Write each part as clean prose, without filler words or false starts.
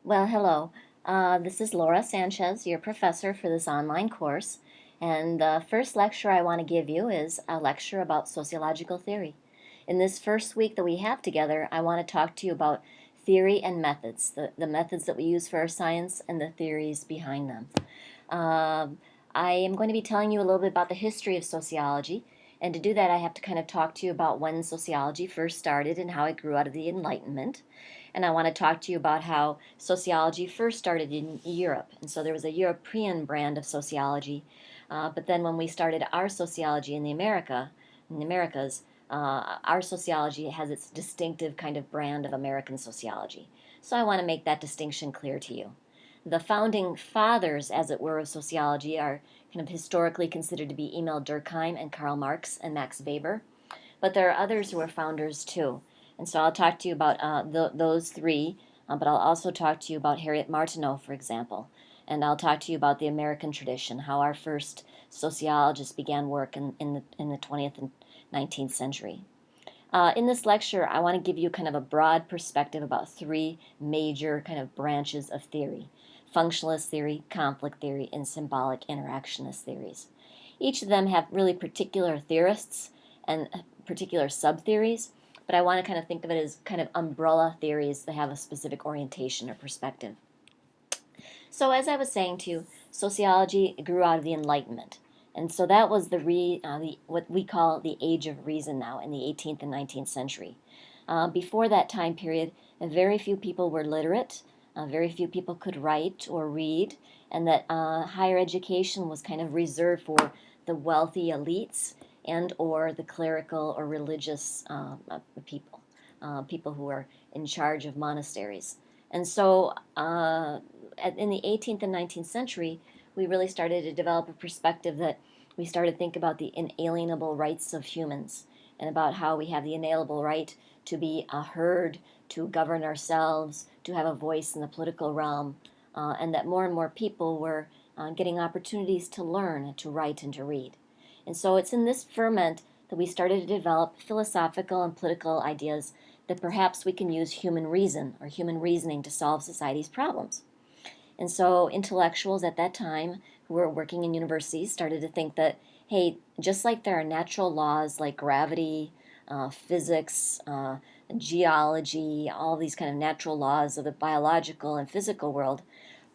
Well, hello. This is Laura Sanchez, your professor for this online course. And the first lecture I want to give you is a lecture about sociological theory. In this first week that we have together, I want to talk to you about theory and methods, the methods that we use for our science and the theories behind them. Um, I am going to be telling you a little bit about the history of sociology. And to do that, I have to kind of talk to you about when sociology first started and how it grew out of the Enlightenment. And I want to talk to you about how sociology first started in Europe. And so there was a European brand of sociology. But then when we started our sociology in the Americas, our sociology has its distinctive kind of brand of American sociology. So I want to make that distinction clear to you. The founding fathers, as it were, of sociology are kind of historically considered to be Emil Durkheim and Karl Marx and Max Weber. But there are others who are founders too. And so I'll talk to you about those three, but I'll also talk to you about Harriet Martineau, for example. And I'll talk to you about the American tradition, how our first sociologists began work in the 20th and 19th century. In this lecture, I want to give you kind of a broad perspective about three major kind of branches of theory: functionalist theory, conflict theory, and symbolic interactionist theories. Each of them have really particular theorists and particular sub-theories, but I want to kind of think of it as kind of umbrella theories that have a specific orientation or perspective. So as I was saying to you, sociology grew out of the Enlightenment. And so that was the what we call the age of reason now in the 18th and 19th century. Before that time period, very few people were literate, very few people could write or read, and that higher education was kind of reserved for the wealthy elites and or the clerical or religious people, people who were in charge of monasteries. And so in the 18th and 19th century, we really started to develop a perspective that we started to think about the inalienable rights of humans and about how we have the inalienable right to be heard, to govern ourselves, to have a voice in the political realm, and that more and more people were getting opportunities to learn, to write, and to read. And so it's in this ferment that we started to develop philosophical and political ideas that perhaps we can use human reason or human reasoning to solve society's problems. And so intellectuals at that time who were working in universities started to think that, hey, just like there are natural laws like gravity, physics, geology, all these kind of natural laws of the biological and physical world,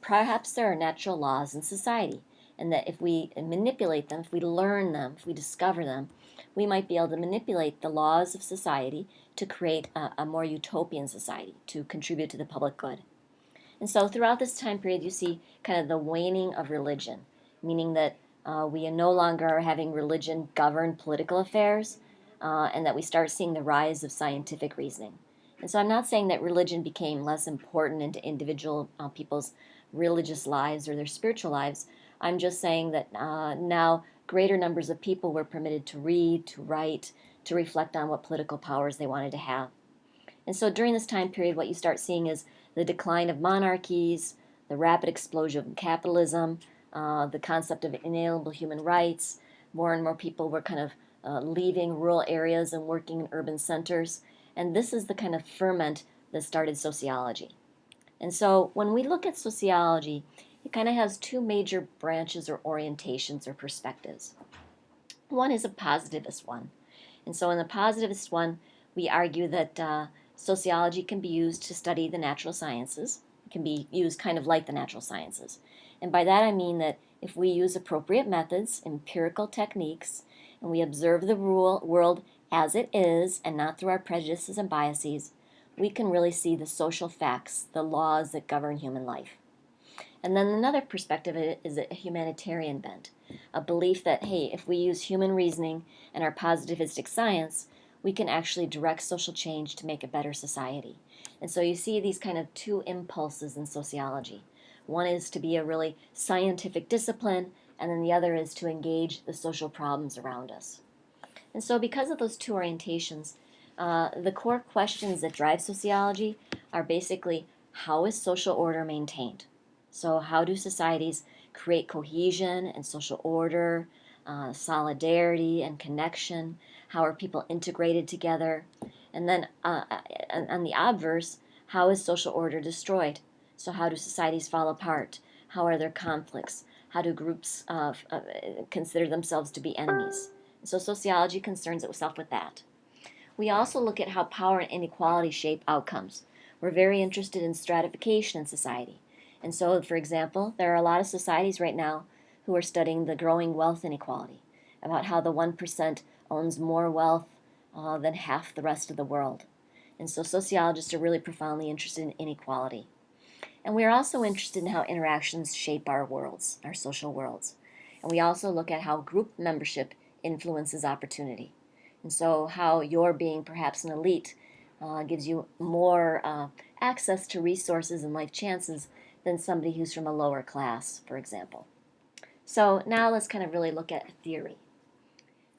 perhaps there are natural laws in society. And that if we manipulate them, if we learn them, if we discover them, we might be able to manipulate the laws of society to create a more utopian society, to contribute to the public good. And so throughout this time period, you see kind of the waning of religion, meaning that we no longer are having religion govern political affairs, and that we start seeing the rise of scientific reasoning. And so I'm not saying that religion became less important into individual people's religious lives or their spiritual lives. I'm just saying that now greater numbers of people were permitted to read, to write, to reflect on what political powers they wanted to have. And so during this time period, what you start seeing is the decline of monarchies, the rapid explosion of capitalism, the concept of inalienable human rights. More and more people were kind of leaving rural areas and working in urban centers. And this is the kind of ferment that started sociology. And so when we look at sociology, it kind of has two major branches or orientations or perspectives. One is a positivist one. And so in the positivist one, we argue that sociology can be used to study the natural sciences. It can be used kind of like the natural sciences. And by that I mean that if we use appropriate methods, empirical techniques, and we observe the world as it is and not through our prejudices and biases, we can really see the social facts, the laws that govern human life. And then another perspective is a humanitarian bent, a belief that, hey, if we use human reasoning and our positivistic science, we can actually direct social change to make a better society. And so you see these kind of two impulses in sociology. One is to be a really scientific discipline, and then the other is to engage the social problems around us. And so because of those two orientations, the core questions that drive sociology are basically, how is social order maintained? So how do societies create cohesion and social order, solidarity and connection? How are people integrated together? And then on the obverse, how is social order destroyed? So how do societies fall apart? How are there conflicts? How do groups consider themselves to be enemies? So sociology concerns itself with that. We also look at how power and inequality shape outcomes. We're very interested in stratification in society. And so, for example, there are a lot of societies right now who are studying the growing wealth inequality, about how the 1% owns more wealth than half the rest of the world. And so sociologists are really profoundly interested in inequality. And we are also interested in how interactions shape our worlds, our social worlds. And we also look at how group membership influences opportunity. And so, how your being perhaps an elite gives you more access to resources and life chances than somebody who's from a lower class, for example. So, now let's kind of really look at theory.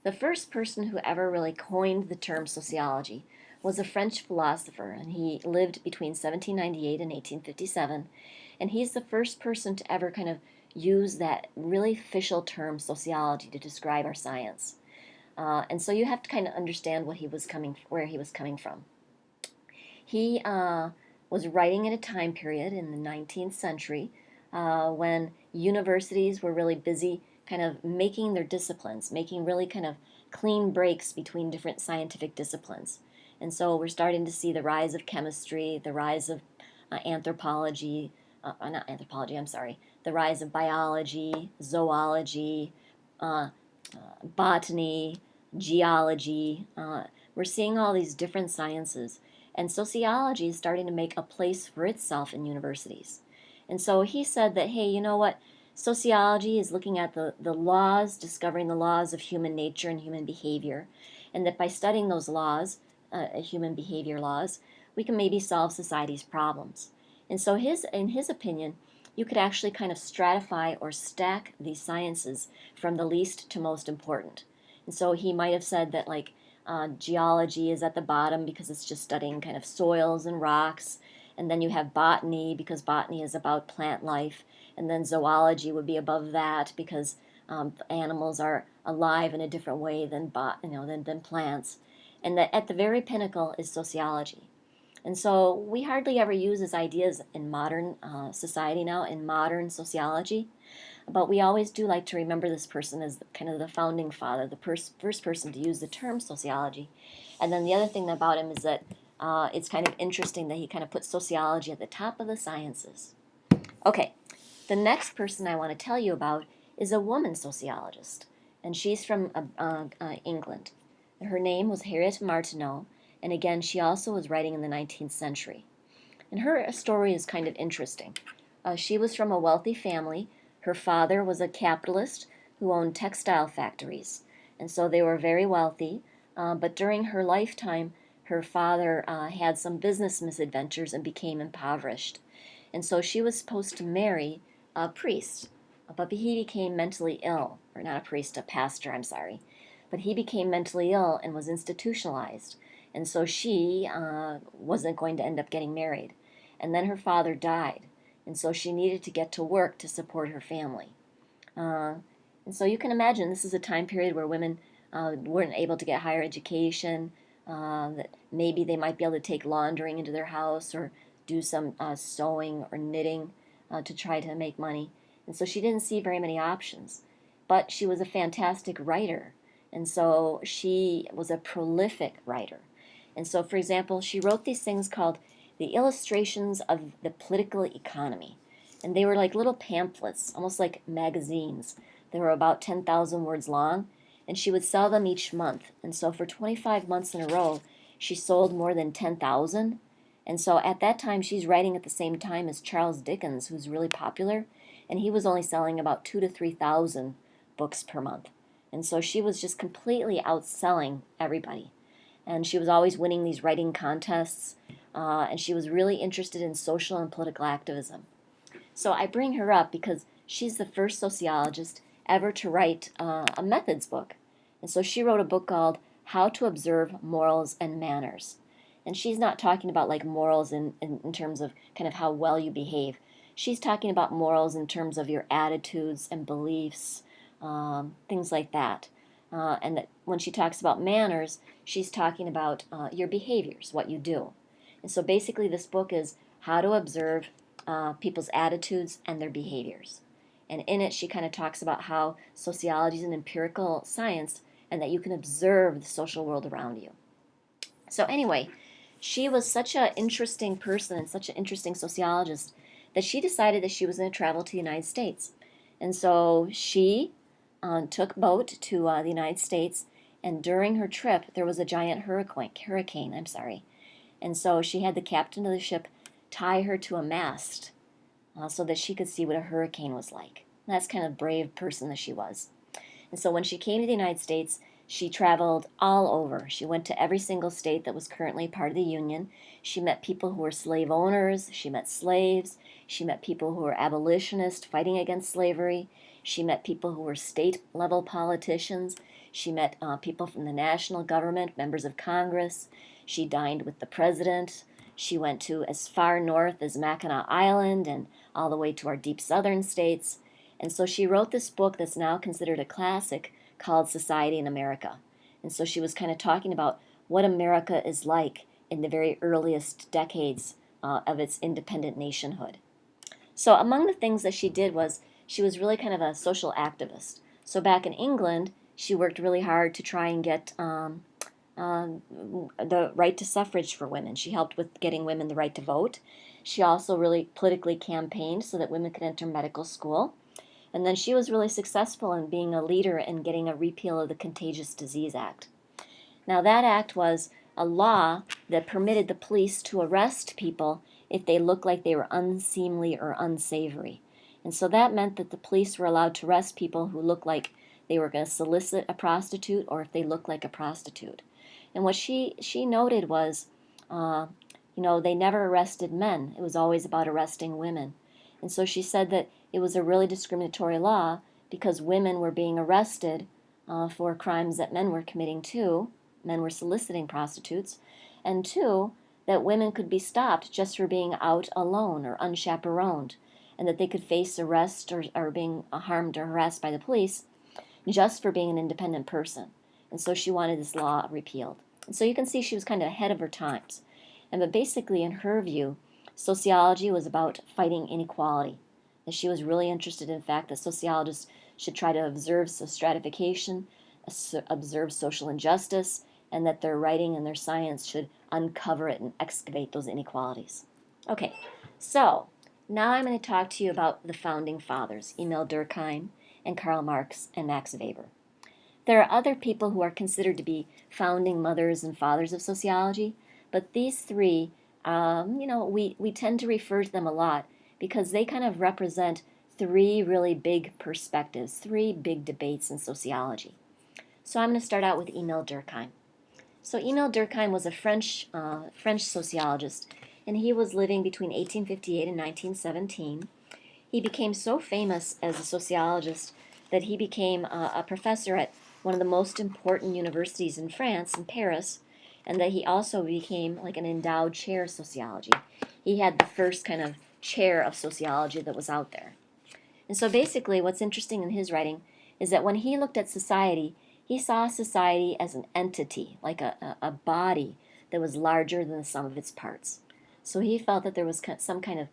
The first person who ever really coined the term sociology was a French philosopher, and he lived between 1798 and 1857. And he's the first person to ever kind of use that really official term sociology to describe our science. And so you have to kind of understand where he was coming from. He was writing at a time period in the 19th century when universities were really busy kind of making their disciplines, making really kind of clean breaks between different scientific disciplines. And so we're starting to see the rise of chemistry, the rise of anthropology, not anthropology, I'm sorry, the rise of biology, zoology, botany, geology. We're seeing all these different sciences, and sociology is starting to make a place for itself in universities. And so he said that, hey, you know what? Sociology is looking at the laws, discovering the laws of human nature and human behavior, and that by studying those laws, human behavior laws, we can maybe solve society's problems. And so in his opinion, you could actually kind of stratify or stack these sciences from the least to most important. And so he might have said that like geology is at the bottom because it's just studying kind of soils and rocks. And then you have botany because botany is about plant life. And then zoology would be above that because animals are alive in a different way than plants. And that at the very pinnacle is sociology. And so we hardly ever use his ideas in modern society now, in modern sociology. But we always do like to remember this person as kind of the founding father, the first person to use the term sociology. And then the other thing about him is that it's kind of interesting that he kind of put sociology at the top of the sciences. Okay, the next person I want to tell you about is a woman sociologist, and she's from England. Her name was Harriet Martineau, and again, she also was writing in the 19th century. And her story is kind of interesting. She was from a wealthy family. Her father was a capitalist who owned textile factories, and so they were very wealthy. But during her lifetime, her father had some business misadventures and became impoverished. And so she was supposed to marry a priest, but he became mentally ill, or not a priest, a pastor, I'm sorry. But he became mentally ill and was institutionalized. And so she wasn't going to end up getting married. And then her father died. And so she needed to get to work to support her family. And so you can imagine this is a time period where women weren't able to get higher education, that maybe they might be able to take laundering into their house or do some sewing or knitting to try to make money. And so she didn't see very many options. But she was a fantastic writer. And so she was a prolific writer. And so, for example, she wrote these things called the Illustrations of the Political Economy. And they were like little pamphlets, almost like magazines. They were about 10,000 words long, and she would sell them each month. And so for 25 months in a row, she sold more than 10,000. And so at that time, she's writing at the same time as Charles Dickens, who's really popular, and he was only selling about 2,000 to 3,000 books per month. And so she was just completely outselling everybody. And she was always winning these writing contests, and she was really interested in social and political activism. So I bring her up because she's the first sociologist ever to write a methods book. And so she wrote a book called How to Observe Morals and Manners. And she's not talking about like morals in terms of kind of how well you behave. She's talking about morals in terms of your attitudes and beliefs, things like that. And that when she talks about manners, she's talking about your behaviors, what you do. And so basically this book is how to observe people's attitudes and their behaviors. And in it, she kind of talks about how sociology is an empirical science and that you can observe the social world around you. So, anyway, she was such an interesting person and such an interesting sociologist that she decided that she was going to travel to the United States. And so she took boat to the United States, and during her trip, there was a giant hurricane, and so she had the captain of the ship tie her to a mast so that she could see what a hurricane was like. That's kind of brave person that she was. And so when she came to the United States, she traveled all over. She went to every single state that was currently part of the Union. She met people who were slave owners. She met slaves. She met people who were abolitionists fighting against slavery. She met people who were state-level politicians. She met people from the national government, members of Congress. She dined with the president. She went to as far north as Mackinac Island and all the way to our deep southern states. And so she wrote this book that's now considered a classic called Society in America. And so she was kind of talking about what America is like in the very earliest decades of its independent nationhood. So among the things that she did was she was really kind of a social activist. So back in England, she worked really hard to try and get the right to suffrage for women. She helped with getting women the right to vote. She also really politically campaigned so that women could enter medical school. And then she was really successful in being a leader in getting a repeal of the Contagious Disease Act. Now, that act was a law that permitted the police to arrest people if they looked like they were unseemly or unsavory. And so that meant that the police were allowed to arrest people who looked like they were going to solicit a prostitute or if they looked like a prostitute. And what she noted was, they never arrested men. It was always about arresting women. And so she said that it was a really discriminatory law because women were being arrested for crimes that men were committing too. Men were soliciting prostitutes. And two, that women could be stopped just for being out alone or unchaperoned, and that they could face arrest or being harmed or harassed by the police just for being an independent person. And so she wanted this law repealed. And so you can see she was kind of ahead of her times. But basically, in her view, sociology was about fighting inequality. And she was really interested in the fact that sociologists should try to observe stratification, observe social injustice, and that their writing and their science should uncover it and excavate those inequalities. Okay, so now I'm going to talk to you about the founding fathers, Emil Durkheim and Karl Marx and Max Weber. There are other people who are considered to be founding mothers and fathers of sociology, but these three, we tend to refer to them a lot because they kind of represent three really big perspectives, three big debates in sociology. So I'm going to start out with Emil Durkheim. So Emil Durkheim was a French sociologist, and he was living between 1858 and 1917. He became so famous as a sociologist that he became a professor at one of the most important universities in France, in Paris, and that he also became like an endowed chair of sociology. He had the first kind of chair of sociology that was out there. And so basically what's interesting in his writing is that when he looked at society, he saw society as an entity, like a body that was larger than the sum of its parts. So he felt that there was some kind of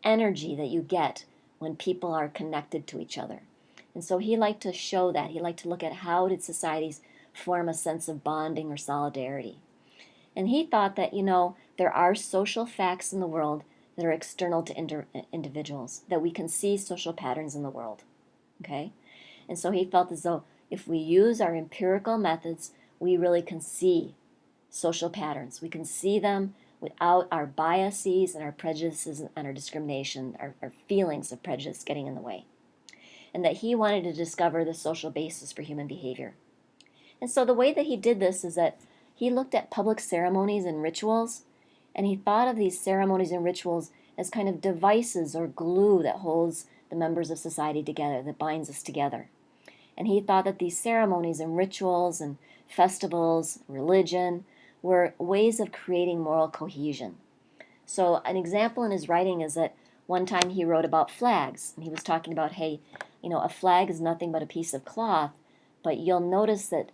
energy that you get when people are connected to each other. And so he liked to show that. He liked to look at how did societies form a sense of bonding or solidarity. And he thought that, there are social facts in the world that are external to individuals, that we can see social patterns in the world. Okay? And so he felt as though if we use our empirical methods, we really can see social patterns. We can see them without our biases and our prejudices and our discrimination, our feelings of prejudice getting in the way. And that he wanted to discover the social basis for human behavior. And so the way that he did this is that he looked at public ceremonies and rituals, and he thought of these ceremonies and rituals as kind of devices or glue that holds the members of society together, that binds us together. And he thought that these ceremonies and rituals and festivals, religion, were ways of creating moral cohesion. So an example in his writing is that one time he wrote about flags, and he was talking about, hey, a flag is nothing but a piece of cloth, but you'll notice that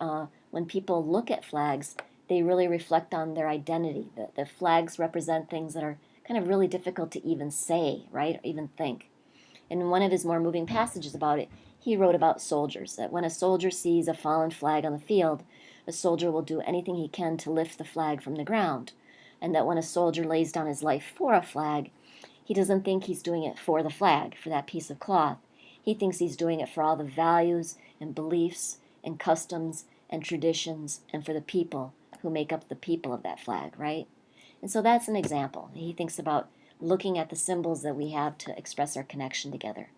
when people look at flags, they really reflect on their identity. The flags represent things that are kind of really difficult to even say, right, or even think. In one of his more moving passages about it, he wrote about soldiers, that when a soldier sees a fallen flag on the field, a soldier will do anything he can to lift the flag from the ground, and that when a soldier lays down his life for a flag, he doesn't think he's doing it for the flag, for that piece of cloth. He thinks he's doing it for all the values and beliefs and customs and traditions and for the people who make up the people of that flag, right? And so that's an example. He thinks about looking at the symbols that we have to express our connection together.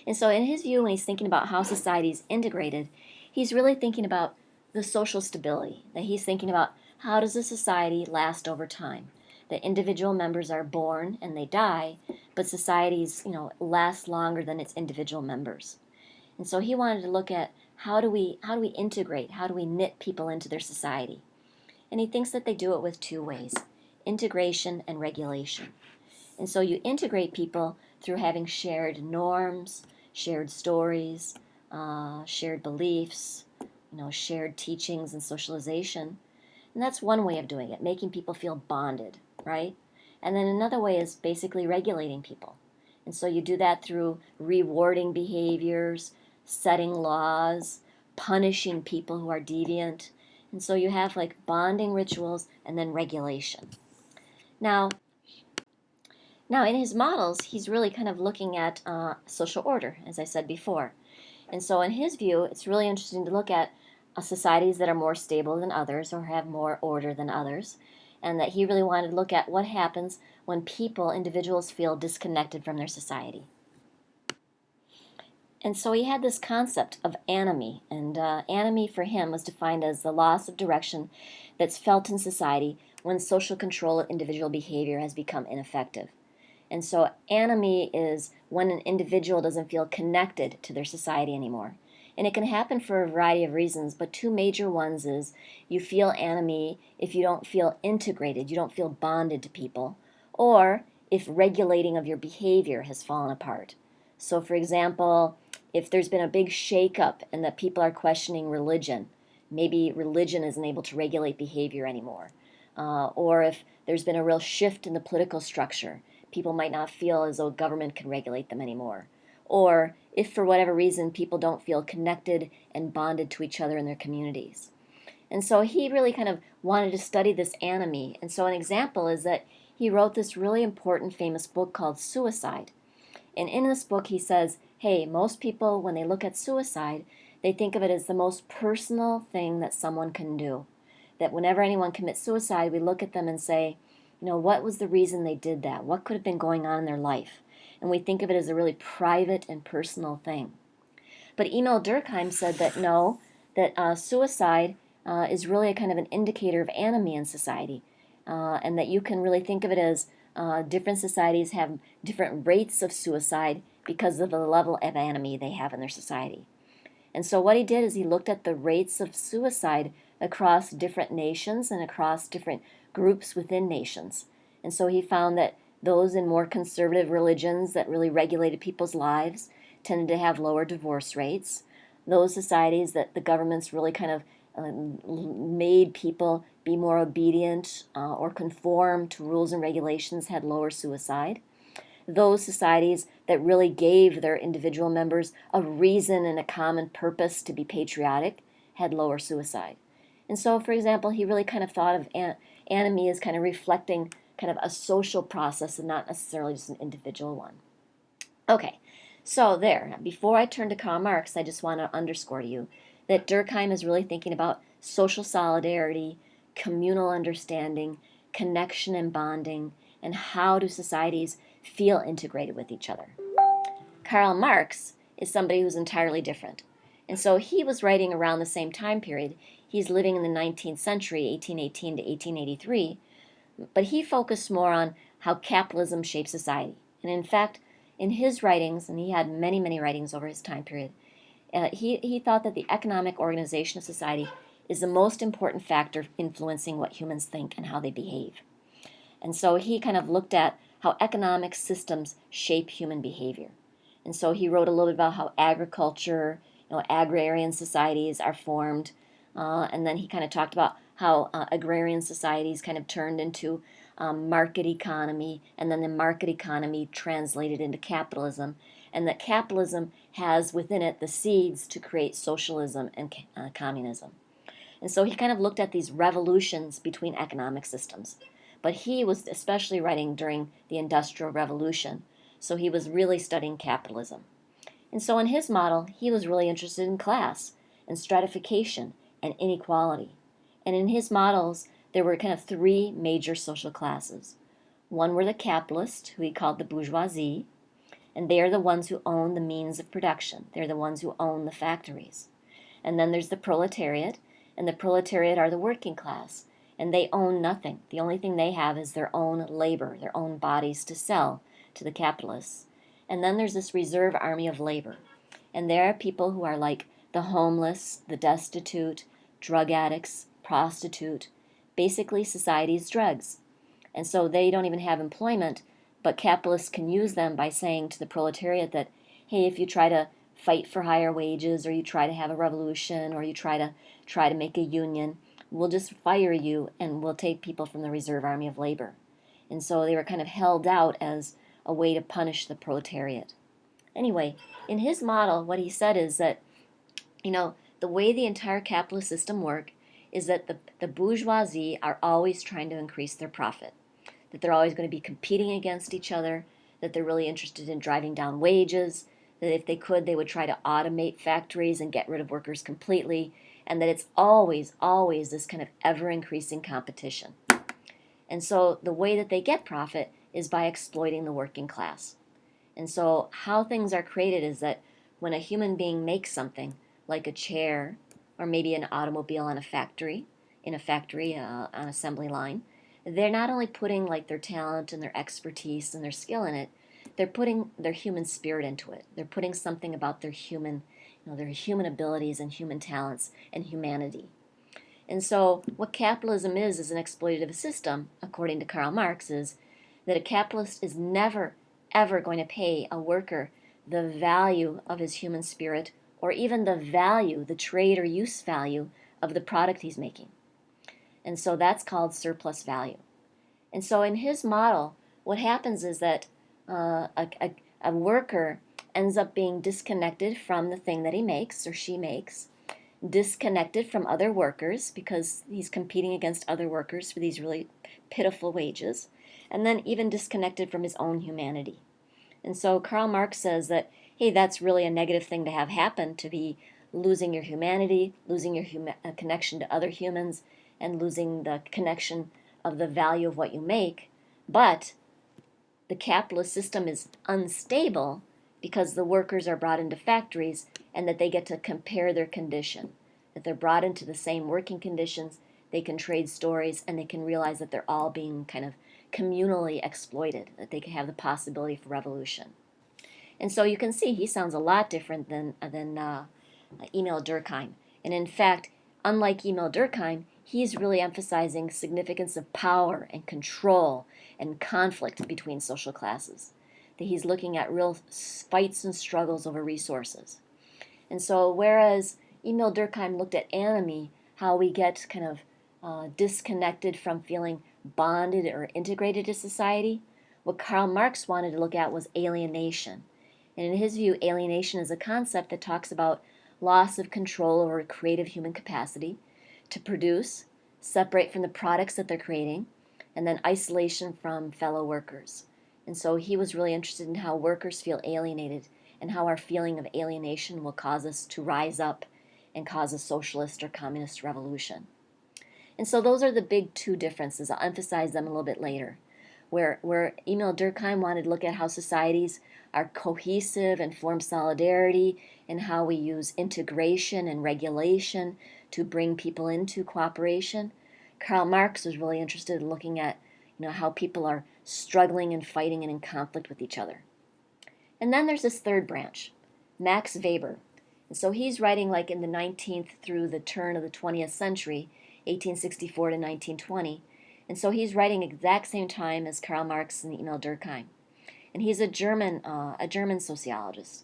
And so in his view, when he's thinking about how society is integrated, he's really thinking about the social stability, that he's thinking about how does a society last over time. That individual members are born and they die, but societies, last longer than its individual members. And so he wanted to look at how do we integrate, how do we knit people into their society. And he thinks that they do it with two ways, integration and regulation. And so you integrate people through having shared norms, shared stories, shared beliefs, shared teachings and socialization. And that's one way of doing it, making people feel bonded, right? And then another way is basically regulating people. And so you do that through rewarding behaviors, setting laws, punishing people who are deviant. And so you have like bonding rituals and then regulation. Now in his models, he's really kind of looking at social order, as I said before. And so in his view, it's really interesting to look at societies that are more stable than others or have more order than others, and that he really wanted to look at what happens when individuals feel disconnected from their society. And so he had this concept of anomie, and anomie for him was defined as the loss of direction that's felt in society when social control of individual behavior has become ineffective. And so anomie is when an individual doesn't feel connected to their society anymore. And it can happen for a variety of reasons, but two major ones is you feel anomie if you don't feel integrated, you don't feel bonded to people, or if regulating of your behavior has fallen apart. So for example, if there's been a big shakeup and that people are questioning religion, maybe religion isn't able to regulate behavior anymore. Or if there's been a real shift in the political structure, people might not feel as though government can regulate them anymore. Or if for whatever reason people don't feel connected and bonded to each other in their communities. And so he really kind of wanted to study this anomie. And so an example is that he wrote this really important famous book called Suicide. And in this book he says, hey, most people when they look at suicide, they think of it as the most personal thing that someone can do. That whenever anyone commits suicide, we look at them and say, what was the reason they did that? What could have been going on in their life? And we think of it as a really private and personal thing. But Emil Durkheim said that no, that suicide is really a kind of an indicator of anomie in society, and that you can really think of it as different societies have different rates of suicide because of the level of anomie they have in their society. And so what he did is he looked at the rates of suicide across different nations and across different groups within nations. And so he found that those in more conservative religions that really regulated people's lives tended to have lower divorce rates. Those societies that the governments really kind of made people be more obedient or conform to rules and regulations had lower suicide. Those societies that really gave their individual members a reason and a common purpose to be patriotic had lower suicide. And so, for example, he really kind of thought of anomie as kind of reflecting kind of a social process and not necessarily just an individual one. Okay, so there. Before I turn to Karl Marx, I just want to underscore to you that Durkheim is really thinking about social solidarity, communal understanding, connection and bonding, and how do societies feel integrated with each other. Karl Marx is somebody who's entirely different. And so he was writing around the same time period. He's living in the 19th century, 1818 to 1883, but he focused more on how capitalism shapes society. And in fact, in his writings, and he had many, many writings over his time period, he thought that the economic organization of society is the most important factor influencing what humans think and how they behave. And so he kind of looked at how economic systems shape human behavior. And so he wrote a little bit about how agriculture, agrarian societies are formed. And then he kind of talked about how agrarian societies kind of turned into market economy, and then the market economy translated into capitalism, and that capitalism has within it the seeds to create socialism and communism. And so he kind of looked at these revolutions between economic systems. But he was especially writing during the Industrial Revolution, so he was really studying capitalism. And so in his model, he was really interested in class and stratification and inequality. And in his models, there were kind of three major social classes. One were the capitalists, who he called the bourgeoisie, and they are the ones who own the means of production. They're the ones who own the factories. And then there's the proletariat, and the proletariat are the working class, and they own nothing. The only thing they have is their own labor, their own bodies to sell to the capitalists. And then there's this reserve army of labor, and there are people who are like the homeless, the destitute, drug addicts, prostitute, basically society's drugs. And so they don't even have employment, but capitalists can use them by saying to the proletariat that, hey, if you try to fight for higher wages, or you try to have a revolution, or you try to make a union, we'll just fire you and we'll take people from the reserve army of labor. And so they were kind of held out as a way to punish the proletariat. Anyway, in his model, what he said is that, the way the entire capitalist system works is that the bourgeoisie are always trying to increase their profit, that they're always going to be competing against each other, that they're really interested in driving down wages, that if they could, they would try to automate factories and get rid of workers completely, and that it's always, always this kind of ever-increasing competition. And so the way that they get profit is by exploiting the working class. And so how things are created is that when a human being makes something, like a chair, or maybe an automobile in a factory, on an assembly line, they're not only putting like their talent and their expertise and their skill in it, they're putting their human spirit into it. They're putting something about their human abilities and human talents and humanity. And so what capitalism is an exploitative system, according to Karl Marx, is that a capitalist is never, ever going to pay a worker the value of his human spirit, or even the value, the trade or use value of the product he's making. And so that's called surplus value. And so in his model, what happens is that a worker ends up being disconnected from the thing that he makes or she makes, disconnected from other workers because he's competing against other workers for these really pitiful wages, and then even disconnected from his own humanity. And so Karl Marx says that, hey, that's really a negative thing to have happen, to be losing your humanity, losing your connection to other humans, and losing the connection of the value of what you make. But the capitalist system is unstable because the workers are brought into factories and that they get to compare their condition, that they're brought into the same working conditions, they can trade stories, and they can realize that they're all being kind of communally exploited, that they can have the possibility for revolution. And so you can see he sounds a lot different than Emil Durkheim. And in fact, unlike Emil Durkheim, he's really emphasizing significance of power and control and conflict between social classes. That he's looking at real fights and struggles over resources. And so whereas Emil Durkheim looked at anomie, how we get kind of disconnected from feeling bonded or integrated to society, what Karl Marx wanted to look at was alienation. And in his view, alienation is a concept that talks about loss of control over creative human capacity to produce, separate from the products that they're creating, and then isolation from fellow workers. And so he was really interested in how workers feel alienated and how our feeling of alienation will cause us to rise up and cause a socialist or communist revolution. And so those are the big two differences. I'll emphasize them a little bit later. Where Emil Durkheim wanted to look at how societies are cohesive and form solidarity, and how we use integration and regulation to bring people into cooperation, Karl Marx was really interested in looking at how people are struggling and fighting and in conflict with each other. And then there's this third branch, Max Weber. And so he's writing like in the 19th through the turn of the 20th century, 1864 to 1920. And so he's writing exact same time as Karl Marx and Emil Durkheim. And he's a German sociologist.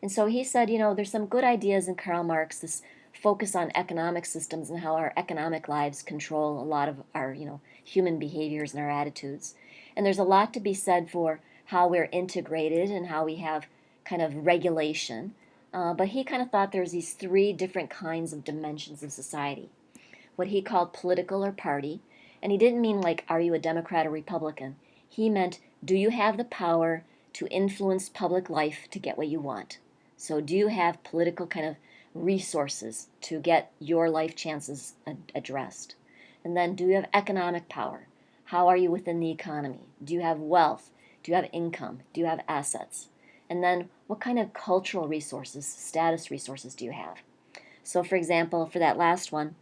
And so he said, there's some good ideas in Karl Marx, this focus on economic systems and how our economic lives control a lot of our, human behaviors and our attitudes. And there's a lot to be said for how we're integrated and how we have kind of regulation. But he kind of thought there's these three different kinds of dimensions of society. What he called political or party, and he didn't mean like, are you a Democrat or Republican? He meant, do you have the power to influence public life to get what you want? So do you have political kind of resources to get your life chances addressed? And then do you have economic power? How are you within the economy? Do you have wealth? Do you have income? Do you have assets? And then what kind of cultural resources, status resources do you have? So for example, for that last one,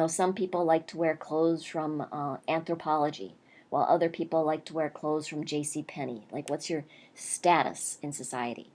some people like to wear clothes from Anthropology, while other people like to wear clothes from J.C. Penney. Like, what's your status in society?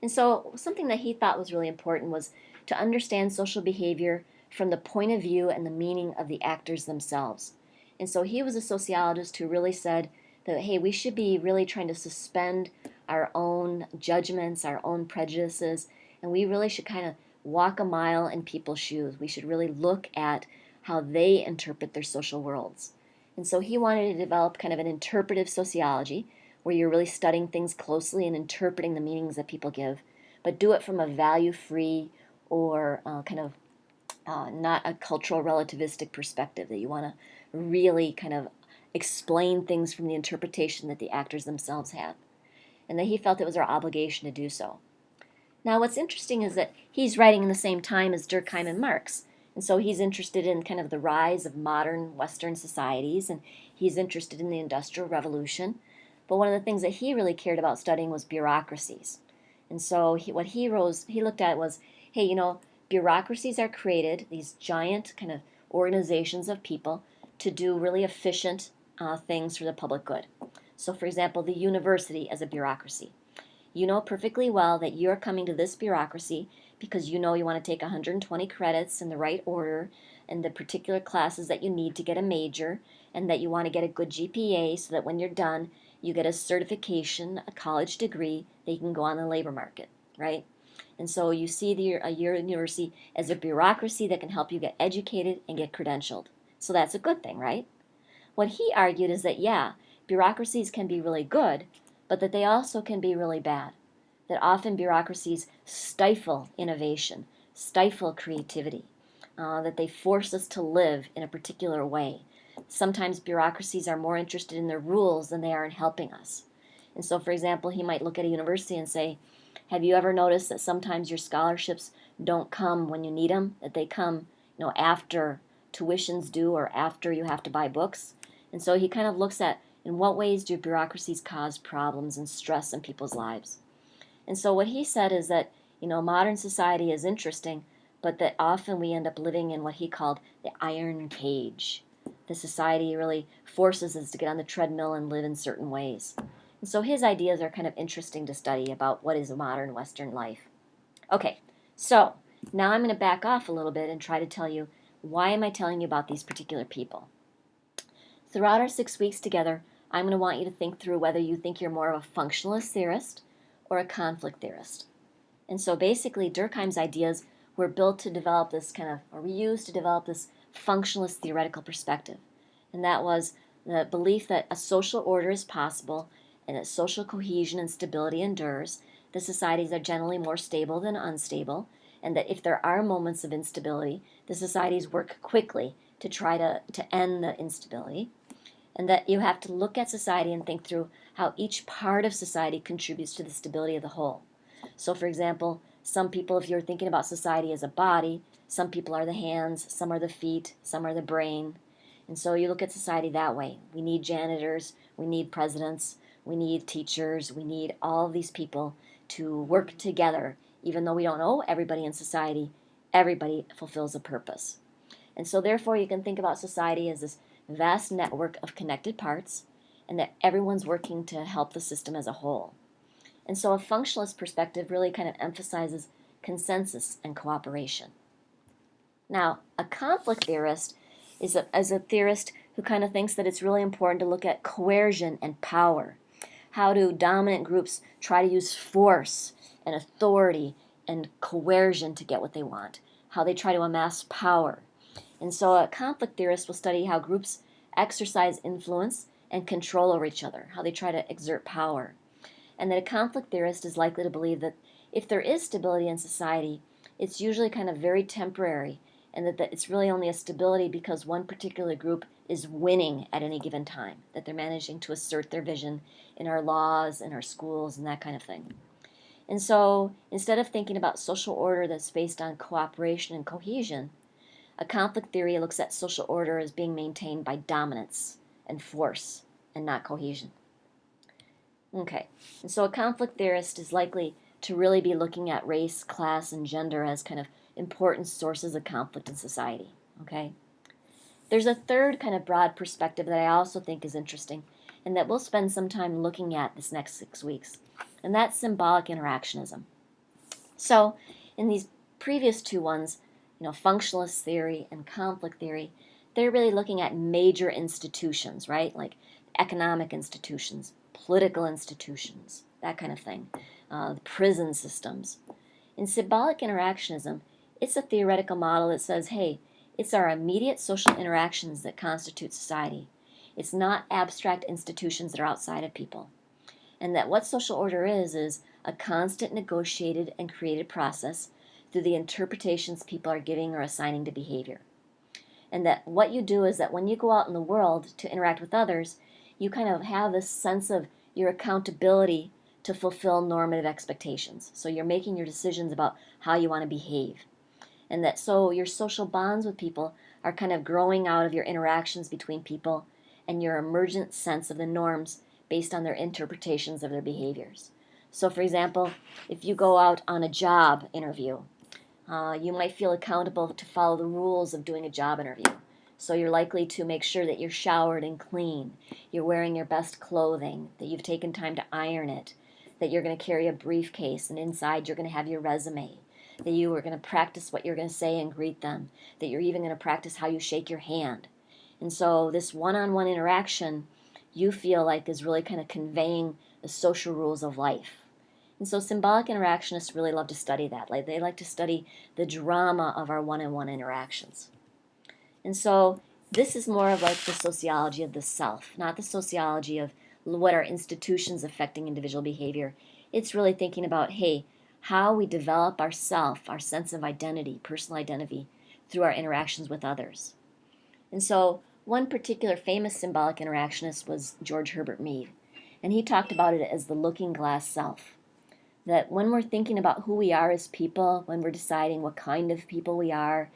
And so something that he thought was really important was to understand social behavior from the point of view and the meaning of the actors themselves. And so he was a sociologist who really said that, hey, we should be really trying to suspend our own judgments, our own prejudices, and we really should kind of walk a mile in people's shoes. We should really look at how they interpret their social worlds. And so he wanted to develop kind of an interpretive sociology where you're really studying things closely and interpreting the meanings that people give, but do it from a value-free or not a cultural relativistic perspective, that you want to really kind of explain things from the interpretation that the actors themselves have, and that he felt it was our obligation to do so. Now, what's interesting is that he's writing in the same time as Durkheim and Marx, and so he's interested in kind of the rise of modern Western societies, and he's interested in the Industrial Revolution. But one of the things that he really cared about studying was bureaucracies. And so what he looked at was, hey, bureaucracies are created, these giant kind of organizations of people, to do really efficient things for the public good. So, for example, the university as a bureaucracy. You know perfectly well that you're coming to this bureaucracy because you know you want to take 120 credits in the right order and the particular classes that you need to get a major, and that you want to get a good GPA so that when you're done, you get a certification, a college degree that you can go on the labor market, right? And so you see your university as a bureaucracy that can help you get educated and get credentialed. So that's a good thing, right? What he argued is that, yeah, bureaucracies can be really good, but that they also can be really bad. That often bureaucracies stifle innovation, stifle creativity, that they force us to live in a particular way. Sometimes bureaucracies are more interested in their rules than they are in helping us. And so, for example, he might look at a university and say, have you ever noticed that sometimes your scholarships don't come when you need them, that they come, after tuition's due or after you have to buy books? And so he kind of looks at, in what ways do bureaucracies cause problems and stress in people's lives? And so what he said is that, modern society is interesting, but that often we end up living in what he called the iron cage. The society really forces us to get on the treadmill and live in certain ways. And so his ideas are kind of interesting to study about what is a modern Western life. Okay, so now I'm going to back off a little bit and try to tell you, why am I telling you about these particular people? Throughout our 6 weeks together, I'm going to want you to think through whether you think you're more of a functionalist theorist or a conflict theorist. And so basically, Durkheim's ideas were built to develop this or reused to develop this functionalist theoretical perspective. And that was the belief that a social order is possible and that social cohesion and stability endures, that societies are generally more stable than unstable, and that if there are moments of instability, the societies work quickly to try to end the instability, and that you have to look at society and think through how each part of society contributes to the stability of the whole. So, for example, some people, if you're thinking about society as a body, some people are the hands, some are the feet, some are the brain. And so you look at society that way. We need janitors, we need presidents, we need teachers, we need all of these people to work together. Even though we don't know everybody in society, everybody fulfills a purpose. And so therefore you can think about society as this vast network of connected parts, and that everyone's working to help the system as a whole. And so a functionalist perspective really kind of emphasizes consensus and cooperation. Now, a conflict theorist is a theorist who kind of thinks that it's really important to look at coercion and power. How do dominant groups try to use force and authority and coercion to get what they want? how they try to amass power. And so a conflict theorist will study how groups exercise influence and control over each other, how they try to exert power. And that a conflict theorist is likely to believe that if there is stability in society, it's usually kind of very temporary, and that it's really only a stability because one particular group is winning at any given time, that they're managing to assert their vision in our laws, in our schools, and that kind of thing. And so instead of thinking about social order that's based on cooperation and cohesion, a conflict theory looks at social order as being maintained by dominance and force and not cohesion. Okay, and so a conflict theorist is likely to really be looking at race, class, and gender as kind of important sources of conflict in society. Okay? There's a third kind of broad perspective that I also think is interesting and that we'll spend some time looking at this next 6 weeks, and that's symbolic interactionism. So, in these previous two ones, functionalist theory and conflict theory, they're really looking at major institutions, right? Like economic institutions, political institutions, that kind of thing, the prison systems. In symbolic interactionism, it's a theoretical model that says, hey, it's our immediate social interactions that constitute society. It's not abstract institutions that are outside of people. And that what social order is a constant negotiated and created process through the interpretations people are giving or assigning to behavior. And that what you do is that when you go out in the world to interact with others, you kind of have this sense of your accountability to fulfill normative expectations. So you're making your decisions about how you want to behave. And that so your social bonds with people are kind of growing out of your interactions between people and your emergent sense of the norms based on their interpretations of their behaviors. So for example, if you go out on a job interview, you might feel accountable to follow the rules of doing a job interview. So you're likely to make sure that you're showered and clean, you're wearing your best clothing, that you've taken time to iron it, that you're going to carry a briefcase and inside you're going to have your resume, that you are going to practice what you're going to say and greet them, that you're even going to practice how you shake your hand. And so this one-on-one interaction you feel like is really kind of conveying the social rules of life. And so symbolic interactionists really love to study that. Like they like to study the drama of our one-on-one interactions. And so this is more of like the sociology of the self, not the sociology of what are institutions affecting individual behavior. It's really thinking about, hey, how we develop our self, our sense of identity, personal identity, through our interactions with others. And so one particular famous symbolic interactionist was George Herbert Mead, and he talked about it as the looking glass self. That when we're thinking about who we are as people, when we're deciding what kind of people we are,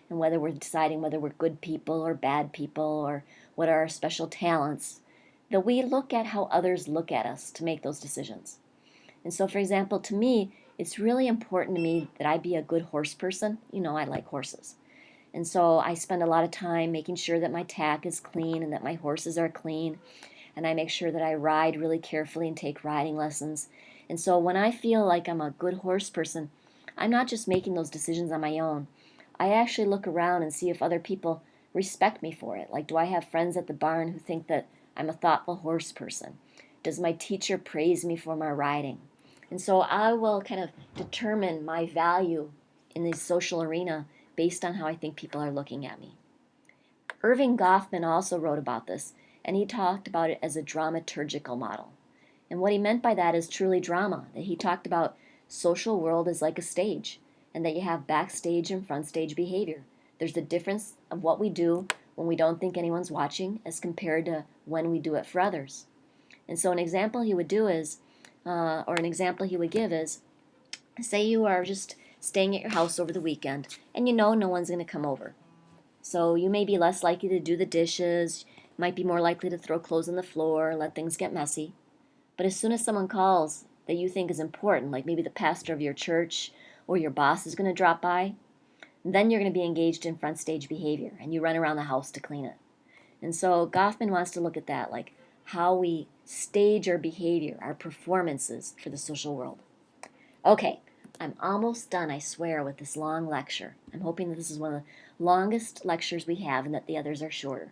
and whether we're deciding whether we're good people or bad people or what are our special talents, that we look at how others look at us to make those decisions. And so, for example, to me, it's really important to me that I be a good horse person. I like horses. And so I spend a lot of time making sure that my tack is clean and that my horses are clean. And I make sure that I ride really carefully and take riding lessons. And so when I feel like I'm a good horse person, I'm not just making those decisions on my own. I actually look around and see if other people respect me for it. Like, do I have friends at the barn who think that I'm a thoughtful horse person? Does my teacher praise me for my riding? And so I will kind of determine my value in the social arena based on how I think people are looking at me. Irving Goffman also wrote about this, and he talked about it as a dramaturgical model. And what he meant by that is truly drama, that he talked about social world as like a stage, and that you have backstage and front stage behavior. There's the difference of what we do when we don't think anyone's watching as compared to when we do it for others. And so an example he would do is, or an example he would give is, say you are just staying at your house over the weekend, and no one's going to come over. So you may be less likely to do the dishes, might be more likely to throw clothes on the floor, let things get messy. But as soon as someone calls that you think is important, like maybe the pastor of your church or your boss is going to drop by, then you're going to be engaged in front stage behavior, and you run around the house to clean it. And so Goffman wants to look at that, like how we stage our behavior, our performances for the social world. Okay, I'm almost done, I swear, with this long lecture. I'm hoping that this is one of the longest lectures we have and that the others are shorter.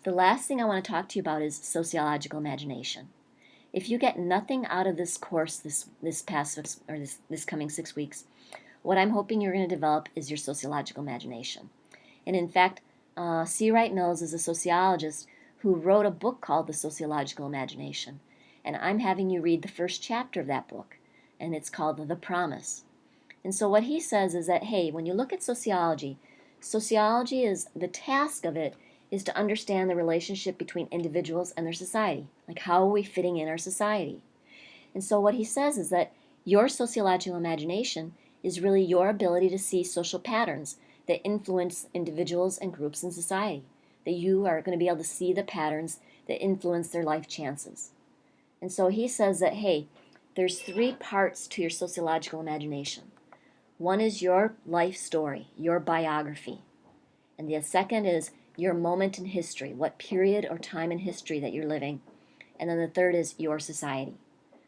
The last thing I want to talk to you about is sociological imagination. If you get nothing out of this course this coming 6 weeks, what I'm hoping you're going to develop is your sociological imagination. And in fact, C. Wright Mills is a sociologist who wrote a book called The Sociological Imagination. And I'm having you read the first chapter of that book, and it's called The Promise. And so what he says is that, hey, when you look at sociology, sociology is, the task of it is to understand the relationship between individuals and their society. Like, how are we fitting in our society? And so what he says is that your sociological imagination is really your ability to see social patterns that influence individuals and groups in society, that you are going to be able to see the patterns that influence their life chances. And so he says that, hey, there's three parts to your sociological imagination. One is your life story, your biography. And the second is your moment in history, what period or time in history that you're living. And then the third is your society.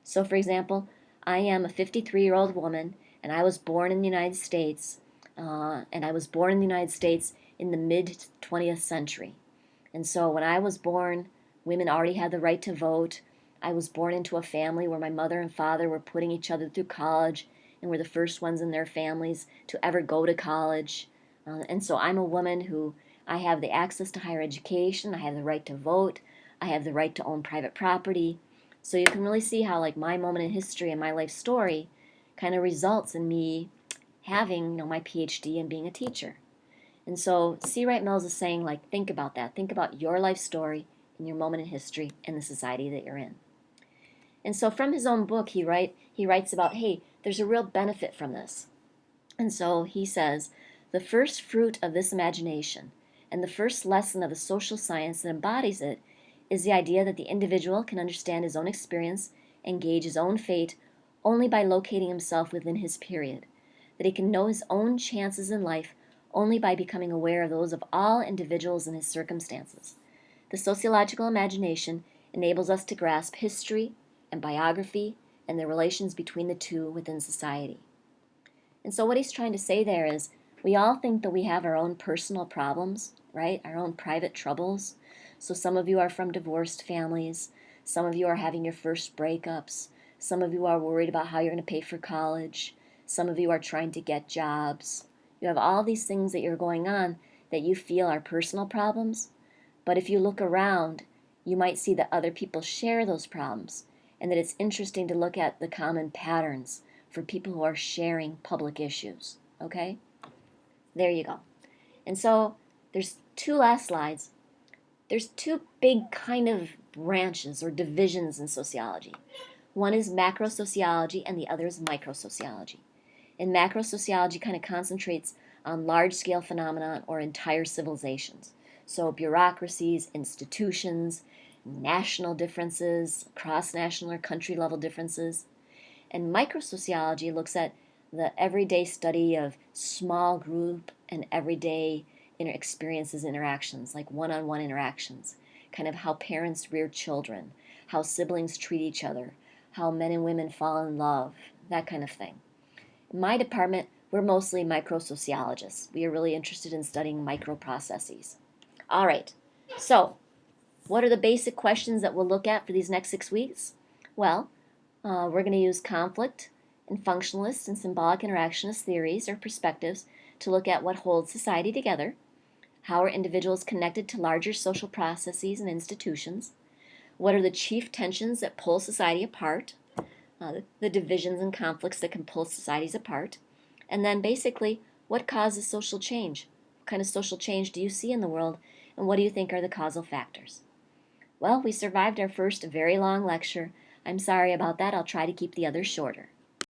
So, for example, I am a 53-year-old woman, and I was born in the United States, and I was born in the United States in the mid-20th century. And so when I was born, women already had the right to vote. I was born into a family where my mother and father were putting each other through college and were the first ones in their families to ever go to college. And so I'm a woman who, I have the access to higher education, I have the right to vote, I have the right to own private property. So you can really see how, like, my moment in history and my life story kind of results in me having, my PhD and being a teacher. And so C. Wright Mills is saying, like, think about that. Think about your life story and your moment in history and the society that you're in. And so from his own book, he writes about, hey, there's a real benefit from this. And so he says, the first fruit of this imagination and the first lesson of the social science that embodies it is the idea that the individual can understand his own experience and gauge his own fate only by locating himself within his period, that he can know his own chances in life only by becoming aware of those of all individuals and his circumstances. The sociological imagination enables us to grasp history and biography and the relations between the two within society. And so what he's trying to say there is, we all think that we have our own personal problems, right? Our own private troubles. So some of you are from divorced families. Some of you are having your first breakups. Some of you are worried about how you're going to pay for college. Some of you are trying to get jobs. You have all these things that you're going on that you feel are personal problems. But if you look around, you might see that other people share those problems, and that it's interesting to look at the common patterns for people who are sharing public issues. Okay? There you go. And so there's two last slides. There's two big kind of branches or divisions in sociology. One is macro sociology and the other is micro sociology. And macro sociology kind of concentrates on large-scale phenomena or entire civilizations. So bureaucracies, institutions, national differences, cross-national or country-level differences. And microsociology looks at the everyday study of small group and everyday experiences, interactions, like one-on-one interactions, kind of how parents rear children, how siblings treat each other, how men and women fall in love, that kind of thing. In my department, we're mostly microsociologists. We are really interested in studying microprocesses. All right, so what are the basic questions that we'll look at for these next 6 weeks? Well, we're going to use conflict and functionalist and symbolic interactionist theories or perspectives to look at what holds society together, how are individuals connected to larger social processes and institutions, what are the chief tensions that pull society apart, the divisions and conflicts that can pull societies apart, and then basically, what causes social change? What kind of social change do you see in the world, and what do you think are the causal factors? Well, we survived our first very long lecture. I'm sorry about that. I'll try to keep the others shorter.